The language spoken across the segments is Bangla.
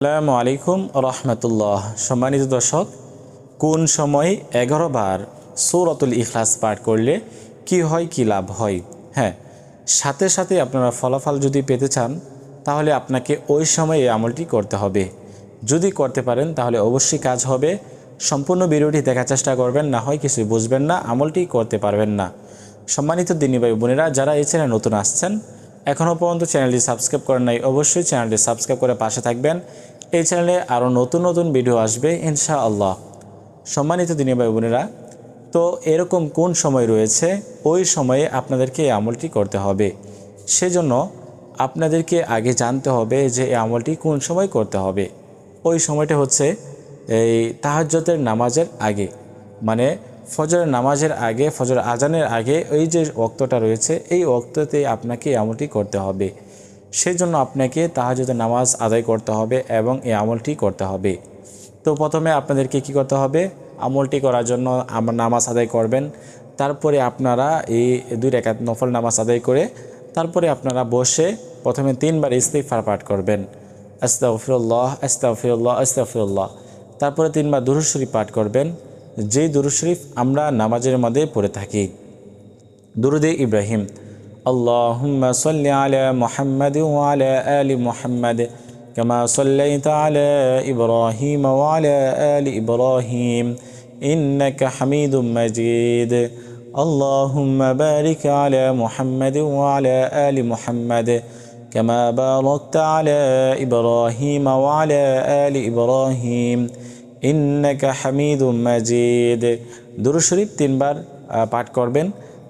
আসসালামু আলাইকুম রহমতুল্লাহ। সম্মানিত দর্শক, কোন সময় 11 বার সূরাতুল ইখলাস পাঠ করলে কি হয়, কি লাভ হয়? হ্যাঁ, সাথে সাথে আপনারা ফলাফল যদি পেতে চান তাহলে আপনাকে ওই সময় এই আমলটি করতে হবে। যদি করতে পারেন তাহলে অবশ্যই কাজ হবে। সম্পূর্ণ ভিডিওটি দেখার চেষ্টা করবেন, না হয় কিছুই বুঝবেন না, আমলটি করতে পারবেন না। সম্মানিত দিনী ভাই বোনেরা, যারা এই চ্যানেলে নতুন আসছেন, এখনও পর্যন্ত চ্যানেলটি সাবস্ক্রাইব করেন নাই, অবশ্যই চ্যানেলটি সাবস্ক্রাইব করে পাশে থাকবেন। এই চ্যানেলে আরও নতুন নতুন ভিডিও আসবে ইনশাআল্লাহ। সম্মানিত দিনী ভাই বোনেরা, তো এরকম কোন সময় রয়েছে, ওই সময়ে আপনাদেরকে এই আমলটি করতে হবে। সেজন্য আপনাদেরকে আগে জানতে হবে যে এই আমলটি কোন সময় করতে হবে। ওই সময়টা হচ্ছে এই তাহাজ্জুদের নামাজের আগে, মানে ফজরের নামাজের আগে, ফজর আজানের আগে ওই যে ওয়াক্তটা রয়েছে, এই ওয়াক্ততে আপনাকে এই আমলটি করতে হবে। সেজন্য আপনাকে তাহাজ্জুদের নামাজ আদায় করতে হবে এবং এই আমলটি করতে হবে। তো প্রথমে আপনাদেরকে কি করতে হবে? আমলটি করার জন্য নামাজ আদায় করবেন। তারপরে আপনারা এই 2 রাকাত নফল নামাজ আদায় করে তারপরে আপনারা বসে প্রথমে 3 বার ইস্তিগফার পাঠ করবেন, আস্তাগফিরুল্লাহ আস্তাগফিরুল্লাহ আস্তাগফিরুল্লাহ। তারপরে 3 বার দুরূদ শরীফ পাঠ করবেন, যেই দুরূদ শরীফ আমরা নামাজের মধ্যে পড়ে থাকি, দুরূদে ইব্রাহিম। আল্লাহুম্মা সাল্লি আলা মুহাম্মাদ ওয়া আলা আলি মুহাম্মাদ কামা সাল্লাইতা আলা ইব্রাহিম ওয়া আলা আলি ইব্রাহিম ইন্নাকা হামিদুম মাজিদ। আল্লাহুম্মা বারিক আলা মুহাম্মাদ ওয়া আলা আলি মুহাম্মাদ কামা বারাকতা আলা ইব্রাহিম ওয়া আলা আলি ইব্রাহিম ইন্নাকা হামিদুম মাজিদ। দুরূদ শরীফ 3 বার পাঠ করবেন।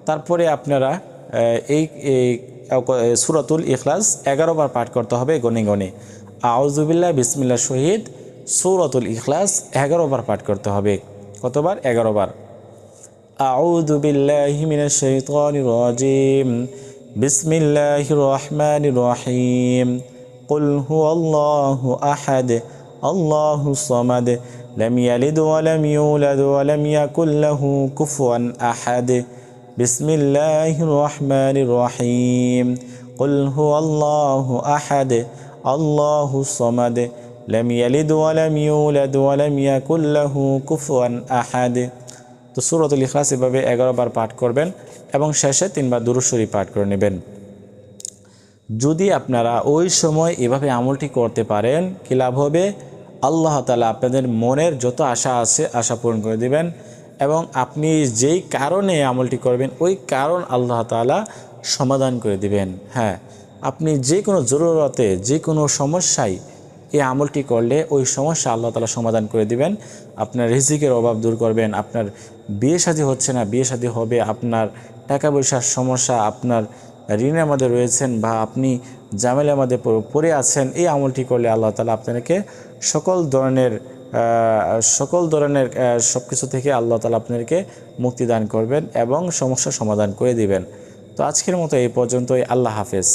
তারপরে আপনারা এই সূরাতুল ইখলাস 11 বার পাঠ করতে হবে গনে গনে। আউযু বিল্লাহ বিসমিল্লাহ শহীদ সূরাতুল ইখলাস 11 বার পাঠ করতে হবে। কতবার? 11 বার। আউযু বিল্লাহি মিনাশ শাইতানির রাজিম, বিসমিল্লাহির রহমানির রহিম, কুল হুয়াল্লাহু আহাদ, আল্লাহুস সামাদ, লাম ইয়ালিদ ওয়া লাম ইউলাদ ওয়া লাম ইয়াকুল লাহু কুফুয়ান আহাদ। বিসমিল্লাহির রহমানির রহিম, কুল হুয়াল্লাহু আহাদ, আল্লাহুস সামাদ, লাম ইয়ালিদ ওয়া লাম ইউলাদ ওয়া লাম ইয়াকুল লাহু কুফুয়ান আহাদ। তো সূরাতুল ইখলাস এভাবে 11 বার পাঠ করবেন এবং শেষে 3 বার দুরূদ শরীফ পাঠ করে নেবেন। যদি আপনারা ওই সময় এভাবে আমলটি করতে পারেন, কী লাভ হবে? আল্লাহ তাআলা আপনাদের মনের যত আশা আছে আশা পূরণ করে দিবেন এবং আপনি যেই কারণে আমলটি করবেন ওই কারণ আল্লাহ তাআলা সমাধান করে দিবেন। হ্যাঁ, আপনি যে কোনো জরুরতে, যে কোনো সমস্যায় এই আমলটি করলে ওই সমস্যা আল্লাহ তাআলা সমাধান করে দিবেন। আপনার রিজিকের অভাব দূর করবেন, আপনার বিয়ে শাদী হচ্ছে না, বিয়ে শাদী হবে, আপনার টাকা পয়সার সমস্যা, আপনার ঋণের মধ্যে রয়েছেন বা আপনি ঝামেলার মধ্যে পড়ে আছেন, এই আমলটি করলে আল্লাহ তাআলা আপনাকে সকল ধরনের সব কিছু থেকে আল্লাহ তাআলা আপনাদেরকে মুক্তি দান করবেন এবং সমস্যার সমাধান করে দিবেন। তো আজকের মতো এই পর্যন্তই। আল্লাহ হাফেজ।